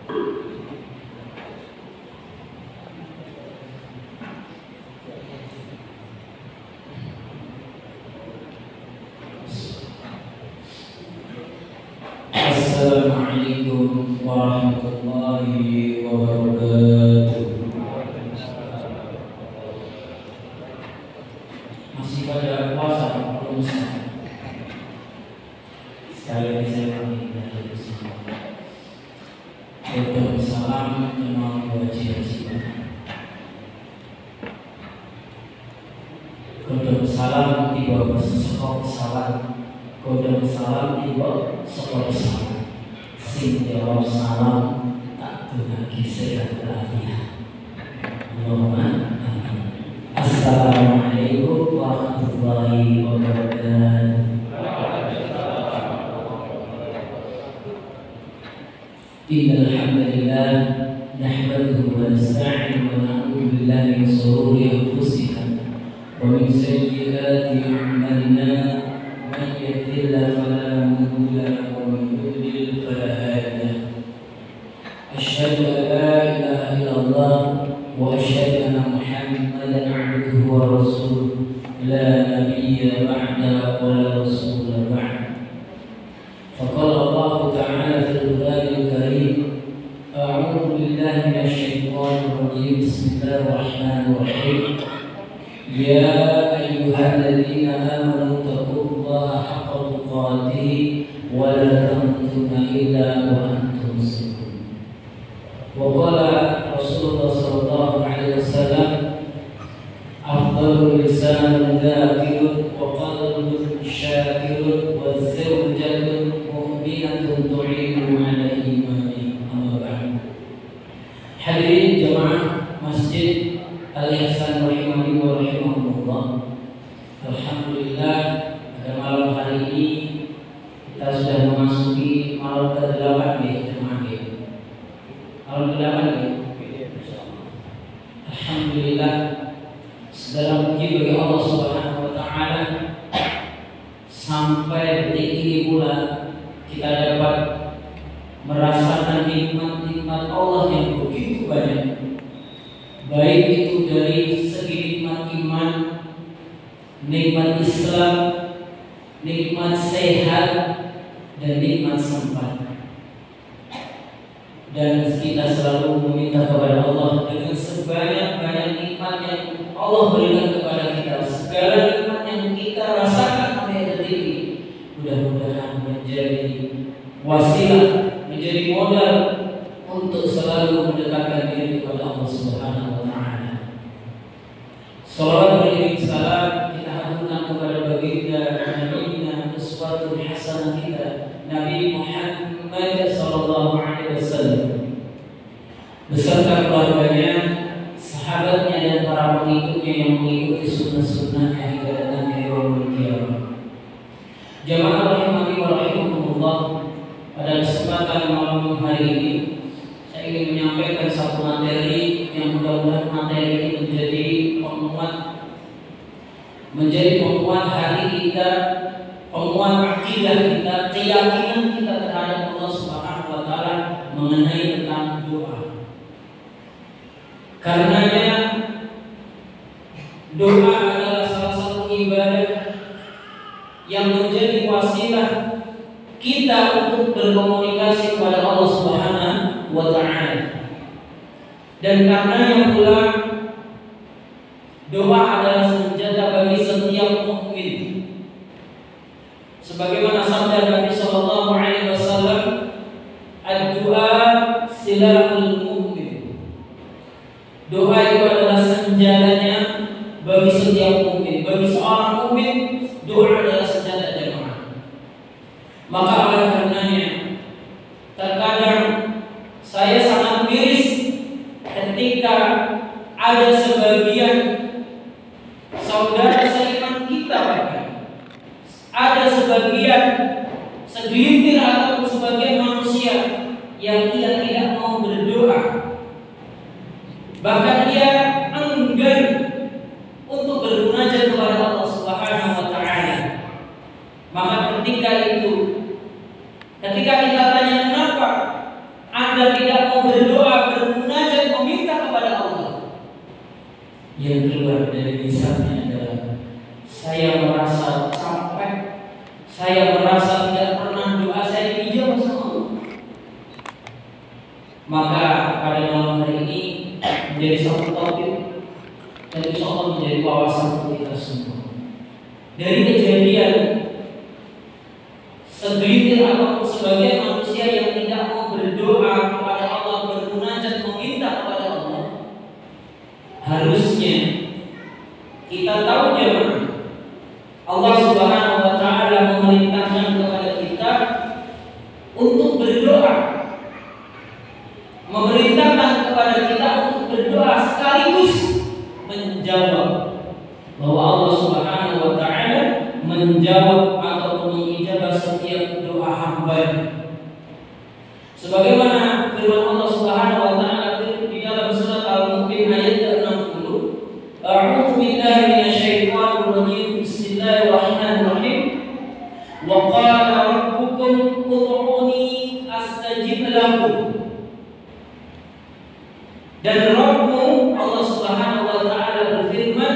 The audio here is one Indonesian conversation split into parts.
Assalamualaikum warahmatullahi wabarakatuh. Masih pada puasa belum? Sekali lagi saya mengingatkan semua. Kodam salam kenal kewajiban. Kodam salam tiba bersekop salam. Kodam salam tiba sekop salam. Sing jawab salam tak lagi sehat walafiat. Allahumma amin. Assalamualaikum warahmatullahi wabarakatuh. Innal hamdalillah nahmaduhu wa nasta'inuhu wa na'udzu billahi min shururi anfusina wa min sayyiati a'malina. Man yahdihillahu fala mudilla lahu wa man yudlil fala hadiya lahu. Asyhadu an la ilaha illallah wa asyhadu anna Muhammadan 'abduhu wa rasuluh. La nabiyya ba'da wa la rasula ba'da. Faqala Allah ta'ala fil Qur'anil Karim, a'udzu billahi minasy syaithanir rajim. Bismillahirrahmanirrahim. Ya ayyuhalladzina amanu taqullaha haqqa tuqatih wa la tamutunna illa wa antum muslimun. Wa qala Rasulullah sallallahu alaihi wasallam, afdalul lisan dzakirun wa qalbun syakirun wa zawjatun mu'minatun tu'inu 'ala imani. Amma ba'd. Hadirin jemaah Masjid Al-Ihsan rahimani wa rahimahumullah. Alhamdulillah, pada malam hari ini kita sudah memasuki malam ke-8 jemaah. Malam ke-8 Alhamdulillah, segala puji bagi Allah Subhanahu wa taala. Sampai detik ini pula kita dapat merasakan nikmat-nikmat Allah yang begitu banyak. Baik itu dari segi nikmat iman, nikmat Islam, nikmat sehat, dan nikmat sempat. Dan kita selalu meminta kepada Allah dengan sebanyak-banyak nikmat yang Allah berikan kepada kita. Segala nikmat yang kita rasakan sampai detik ini, mudah-mudahan menjadi wasilah, menjadi modal untuk selalu mendekatkan diri kepada Allah Subhanahu wa taala. Salawat beriring salam kita haturkan kepada baginda Nabi uswatun hasanah kita, Nabi Muhammad sallallahu alaihi wasallam, beserta keluarganya, sahabatnya dan para pengikutnya yang mengikuti sunnah-sunnahnya hingga datangnya yaumul qiyamah. Jamaah rahimani wa rahimakumullah, pada kesempatan malam hari ini saya ingin menyampaikan satu materi yang mudah-mudahan materi ini menjadi penguat hati kita, penguat akidah kita, keyakinan kita terhadap Allah Subhanahu wa taala mengenai tentang doa. Karenanya doa adalah salah satu ibadah yang menjadi wasilah kita untuk berkomunikasi kepada Allah Subhanahu wa taala. Dan karenanya pula doa adalah senjata bagi setiap mukmin. Sebagaimana sabda Nabi sallallahu alaihi wasallam, ad-du'a silahul mukmin. Doa itu adalah senjatanya bagi setiap mukmin. Bagi seorang mukmin, doa adalah senjata jemaah. Maka oleh karenanya terkadang saya sangat miris ketika ada sebagian saudara seiman kita, bahkan ada sebagian segelintir atau sebagian manusia yang ia tidak mau berdoa, bahkan ia enggan untuk bermunajat kepada Allah Subhanahu wa taala. Maka ketika kita tanya kenapa Anda tidak mau yang keluar dari lisannya adalah saya merasa capek, saya merasa tidak pernah doa saya dijawab sama Allah. Maka pada malam hari ini menjadi satu topik dan insya Allah menjadi wawasan kita semua. Dari kejadian segelintir ataupun sebagian manusia yang tidak mau berdoa kepada Allah, bermunajat meminta kepada Allah, harusnya kita tahu jemaah, Allah Subhanahu wa taala memerintahkan kepada kita untuk berdoa, memerintahkan kepada kita untuk berdoa sekaligus menjawab bahwa Allah Subhanahu wa taala menjawab ataupun mengijabah setiap doa hamba. Sebagaimana firman Allah Subhanahu wa taala di dalam surat Al-Mu'min ayat ke-60, A'udzu billahi minasyaitonir rajim. Bismillahirrahmanirrahim. Wa qala rabbukum ud'uni astajib lakum. Dan Rabbmu Allah Subhanahu wa taala berfirman,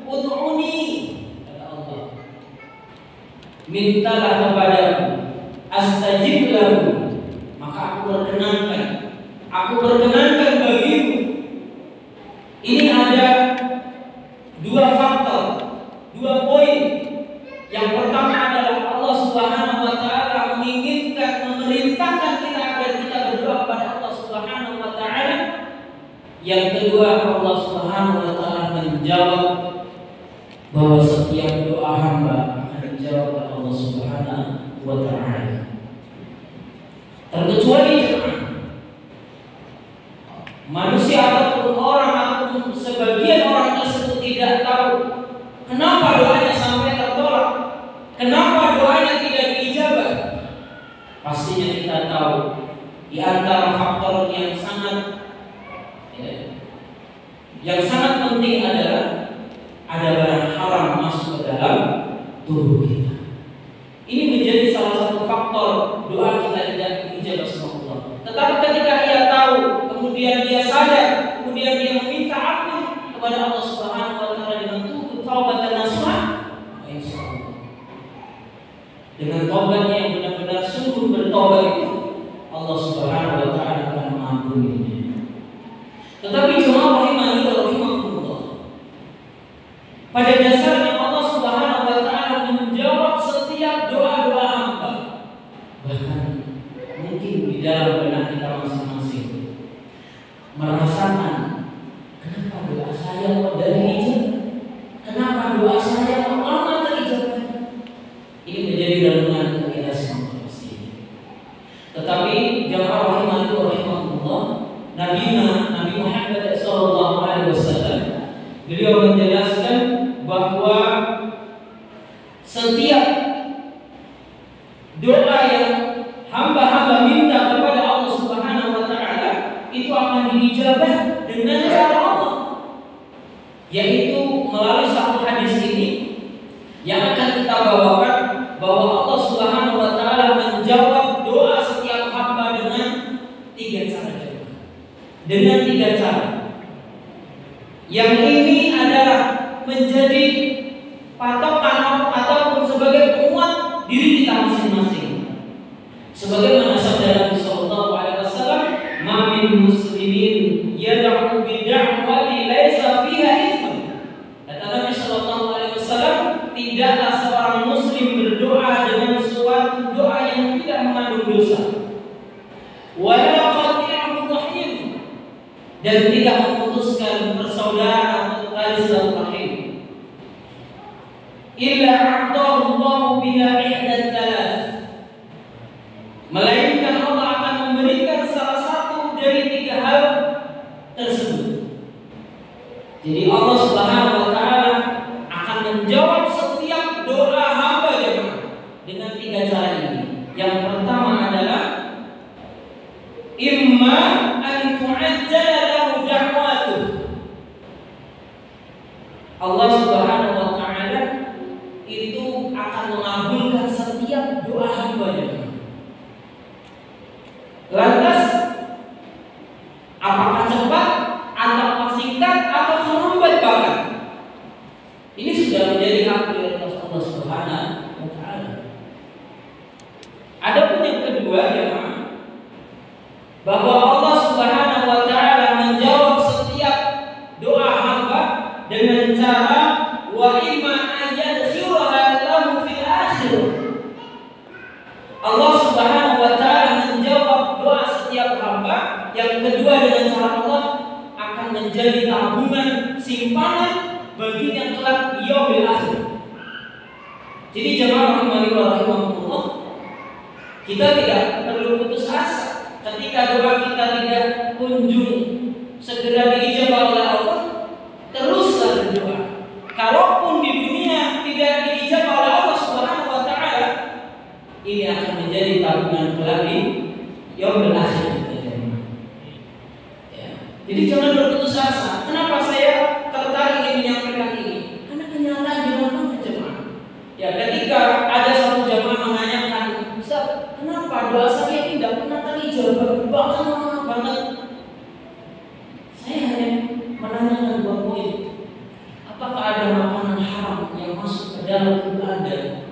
ud'uni, kata Allah, mintalah kepadaku, astajib lakum, maka aku perkenankan bagimu. Ini ada dua faktor, dua poin. Yang pertama adalah Allah Subhanahu wa taala menginginkan, memerintahkan kita agar kita berdoa kepada Allah Subhanahu wa taala. Yang kedua, Allah Subhanahu wa taala menjawab bahwa setiap doa hamba akan dijawab oleh Allah Subhanahu wa taala. Terkecuali manusia ataupun orang ataupun sebagian orang tersebut tidak tahu kenapa doanya sampai tertolak, kenapa doanya tidak diijabah. Pastinya kita tahu di antara faktor yang sangat penting adalah ada barang haram masuk ke dalam tubuh kita. Ini menjadi salah satu faktor doa kita tidak diijabah sama Allah. Tetapi ketika ia tahu, kemudian dia sadar, kemudian dia meminta ampun kepada Allah Subhanahu wa taala dengan taubatan nasuha, insyaallah dengan taubatnya yang benar-benar sungguh bertobat itu, Allah Subhanahu wa taala akan mengampuninya. Tetapi jemaah rahimani wa rahimakumullah, pada dasarnya Allah Subhanahu wa taala menjawab setiap doa-doa hamba. Bahkan mungkin di dalam benak kita masing-masing merasakan, kenapa doa saya kok dari ijabah? Kenapa doa saya kok lama terijabah? Ini menjadi renungan kita semua pasti. Tetapi jemaah rahimani wa rahimakumullah, Nabi Muhammad sallallahu alaihi wasallam beliau menjelaskan bahwa setiap doa yang hamba-hamba minta kepada Allah Subhanahu wa taala itu akan diijabah dengan cara Allah, yaitu melalui satu hadis ini yang akan kita bawakan, bahwa Allah Subhanahu wa taala menjawab doa setiap hamba dengan tiga cara. Yang ini adalah menjadi patokan ataupun sebagai penguat diri kita masing-masing. Sebagaimana sabda Nabi sallallahu alaihi wasallam, "Ma min muslimin yad'u bi da'wati laisa fiha itsm." Kata Nabi sallallahu alaihi wasallam, tidaklah seorang muslim berdoa dengan suatu doa yang tidak mengandung dosa. Wala qati'u rahim, dan tidak memutuskan persaudaraan atau tali silaturahim. Illa a'tahu Allahu biha ihda thalath, melainkan Allah akan memberikan salah satu dari tiga hal tersebut. Jadi Allah Subhanahu wa taala akan menjawab setiap doa hamba dengan tiga cara ini. Yang pertama adalah imma an tu'ajjala lahu da'watuh. Allah Subhanahu wa taala itu akan mengabulkan setiap doa hamba-Nya. Lantas apakah cepat, atau singkat, atau lambat bahkan? bahwa Allah Subhanahu wa taala menjawab setiap doa hamba dengan cara wa imma ayyadkhiraha lahu fil akhir. Allah Subhanahu wa taala menjawab doa setiap hamba. Yang kedua, dengan cara Allah akan menjadi tabungan simpanan bagi yang kelak yaumil akhir. Jadi jemaah rahimani wa rahimakumullah, kita tidak perlu putus asa ketika doa kita tidak kunjung segera diijabah oleh Allah. Teruslah berdoa. Kalaupun di dunia tidak diijabah oleh Allah Subhanahu wa taala, ini akan menjadi tabungan kelak di yaumil akhir. Jadi jangan berputus asa. Kenapa saya tertarik ingin menyampaikan ini? Karena kenyataan di lapangan jemaah. Ya, ketika ada satu jemaah menanyakan, Ustaz, kenapa doa saya ini tidak pernah terijabah, bahkan lama banget? Saya hanya menanyakan dua poin. Apakah ada makanan haram yang masuk ke dalam tubuh Anda?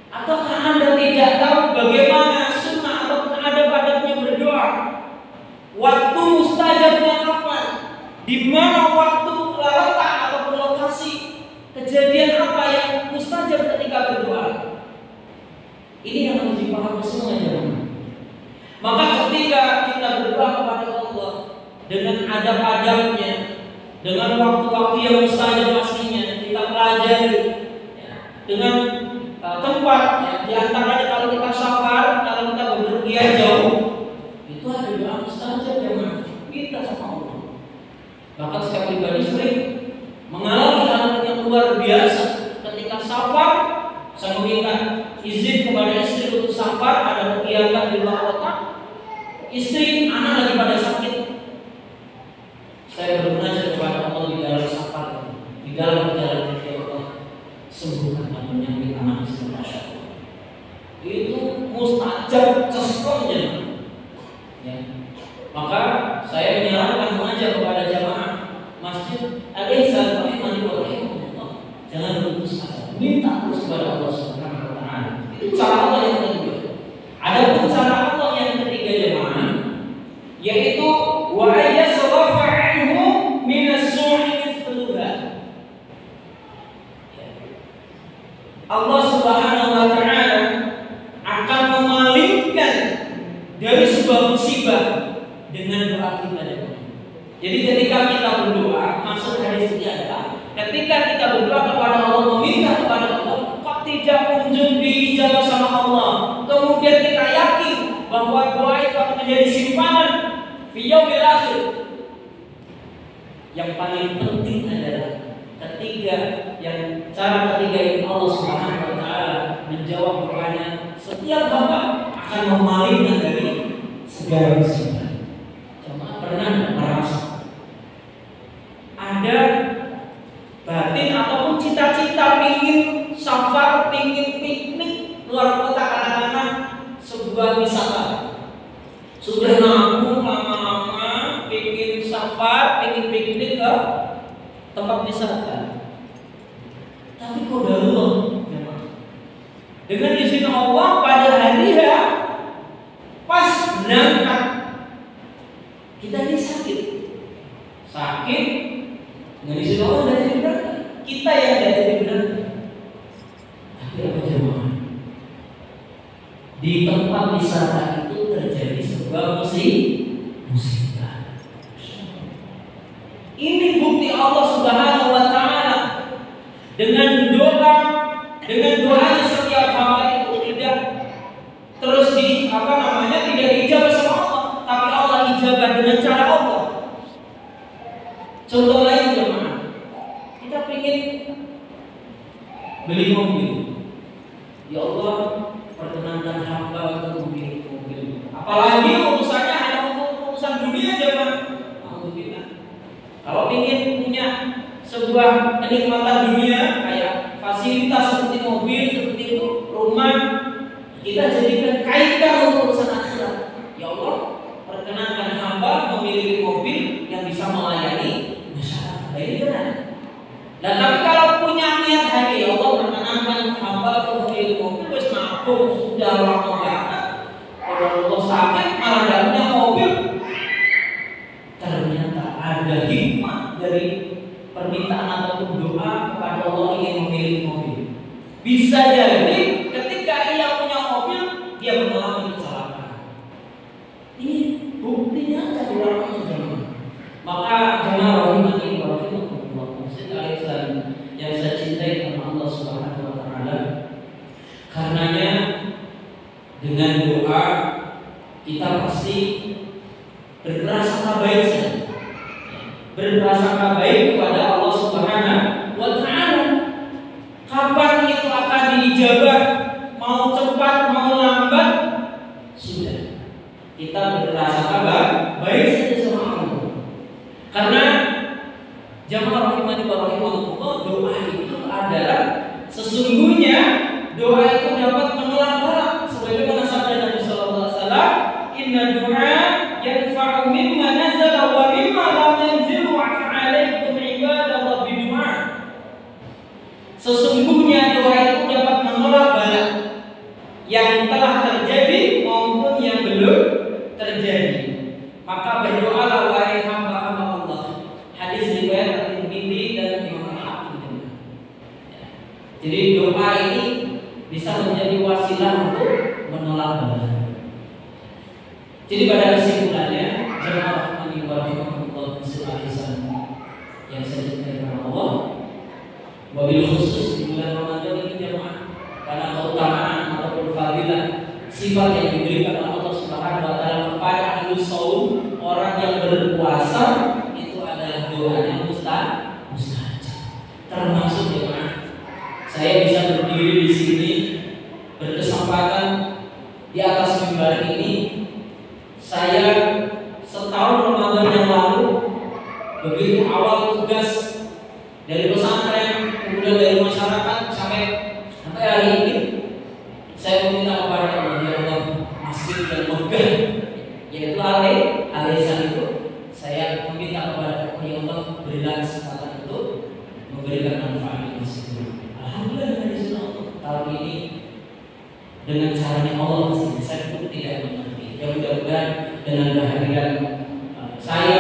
Ataukah Anda tidak tahu bagaimana sunnah ataupun adab-adabnya berdoa? Waktu mustajabnya kapan? Di mana waktu letak ataupun lokasi kejadian apa yang mustajab ketika berdoa? Ini yang harus dipahami semua jemaah. Maka ketika kita berdoa kepada Allah dengan adab-adabnya, dengan waktu-waktu yang mustajab pastinya kita pelajari, dengan tempat, di antaranya kalau kita safar, kalau kita bepergian jauh, itu ada doa mustajab yang kita sama Allah. Bahkan saya pribadi sering mengalami hal yang luar biasa ketika safar. Saya meminta izin kepada istri untuk safar, ada kegiatan di luar kota. Istri, anak lagi pada sakit. Saya bermunajat kepada Allah di dalam safar, di dalam perjalanan ke Allah, sembuhkan dan menyambut anak istri, masya Allah. Itu mustajab sesuatunya. Ya. Maka saya menyarankan mengajak kepada jamaah masjid Al-Ihsan rahimani wa rahimakumullah, jangan berputus asa, minta terus kepada Allah Subhanahu wa taala. Itu cara Allah yang kedua. Adapun cara Allah yang ketiga jemaah, yaitu wa ayyasrafa anhu min as-su'i mithluha. Allah Subhanahu wa taala akan memalingkan dari sebuah musibah dengan doa kita. Jadi ketika kita berdoa, maksud hadis ini adalah ketika kita berdoa kepada Allah, meminta kepada Allah, kok tidak kunjung diijabah sama Allah, kemudian kita yakin bahwa doa itu akan menjadi simpanan fi yaumil akhir. Yang paling penting adalah cara ketiga ini, Allah Subhanahu wa taala menjawab doanya setiap hamba akan memalingkan dari segala musibah. Cuma pernah merasa ada batin ataupun cita-cita pingin safar, pingin piknik luar kota, katakanlah sebuah wisata. Sudah nabung lama-lama, pingin safar, pingin piknik ke tempat wisata. Tapi qadarullah, dengan izin Allah pada hari pas berangkat kita ini sakit, dengan izin Allah tidak jadi berangkat, kita yang tidak jadi berangkat. Tapi apa jemaah? Di tempat wisata itu terjadi sebuah musibah. Ini bukti Allah Subhanahu wa taala dengan doanya setiap hamba itu tidak terus tidak diijabah sama Allah, tapi Allah ijabah dengan cara Allah. Contoh lain jemaah, kita ingin beli mobil, ya Allah perkenankan hamba untuk memiliki mobil. Apalagi urusannya hanya untuk urusan dunia jemaah. Alhamdulillah. Kalau ingin punya sebuah kenikmatan dunia kayak fasilitas seperti mobil, seperti itu, rumah, kita jadikan kaitan untuk urusan akhirat. Ya Allah, perkenankan hamba memiliki mobil yang bisa melayani masyarakat. Nah, ini benar. Nah, tapi kalau punya niat hati, ya Allah perkenankan hamba memiliki mobil, wis nabung sudah lama banget. Kalau Allah sakit malah tidak punya mobil, buktinya ada di lapangan jamaah. Maka jamaah rahimani wa rahimakumullah, sekali yang saya cintai karena Allah Subhanahu wa taala. Karenanya dengan doa kita pasti berprasangka baik saja. Berprasangka baik kepada Allah Subhanahu wa taala. Kapan itu akan diijabah, mau cepat mau lambat, sudah kita berprasangka baik saja sama Allah. Karena jamaah rahimani wa rahimakumullah, doa itu adalah sesungguhnya doa itu dapat menolak bala. Sebagaimana sabda Nabi sallallahu alaihi wasallam, "Inna du'a yanfa'u mimma nazala wa mimma lam yanzil wa fa'alaikum ibadallah bidu'a." Sesungguhnya doa itu dapat menolak bala yang telah terjadi maupun yang belum terjadi. Maka berdoalah wahai hamba-hamba Allah. Hadis riwayat At-Tirmidzi dan Imam Al-Hakim. Jadi doa ini bisa menjadi wasilah untuk menolak bala. Jadi pada kesimpulannya, jamaah rahimani wa rahimakumullah sekalian yang saya cintai karena Allah, wabil khusus di bulan Ramadan ini jamaah, karena keutamaan ataupun fadilah sifat yang diberikan oleh Allah Subhanahu wa taala kepada ahlus shaum, orang yang berpuasa, itu adalah doanya mustajab. Termasuk jemaah, saya bisa berdiri di sini berkesempatan di atas mimbar ini. Saya setahun Ramadan yang lalu, begitu awal tugas dari pesantren, kemudian dari masyarakat sampai hari ini, saya meminta kepada Allah, ya Allah, masjid yang megah, yaitu Al-Ihsan itu, saya meminta kepada Allah, ya Allah, berilah kesempatan untuk memberikan manfaat di masjid itu. Alhamdulillah dengan izin Allah, tahun ini dengan caranya Allah masih saya pun tidak mengerti. Ya mudah-mudahan dengan kehadiran saya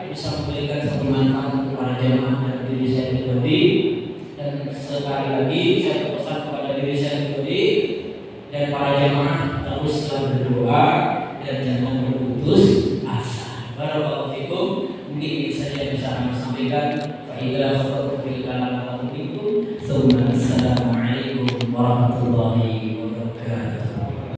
bisa memberikan satu manfaat kepada jemaah dan diri saya pribadi. Dan sekali lagi saya pesan kepada diri saya pribadi dan para jemaah, teruslah berdoa dan jangan berputus asa. Barakallahu fikum. Mungkin ini saja yang bisa kami sampaikan. Fa idza fil kalam wa assalamu alaikum warahmatullahi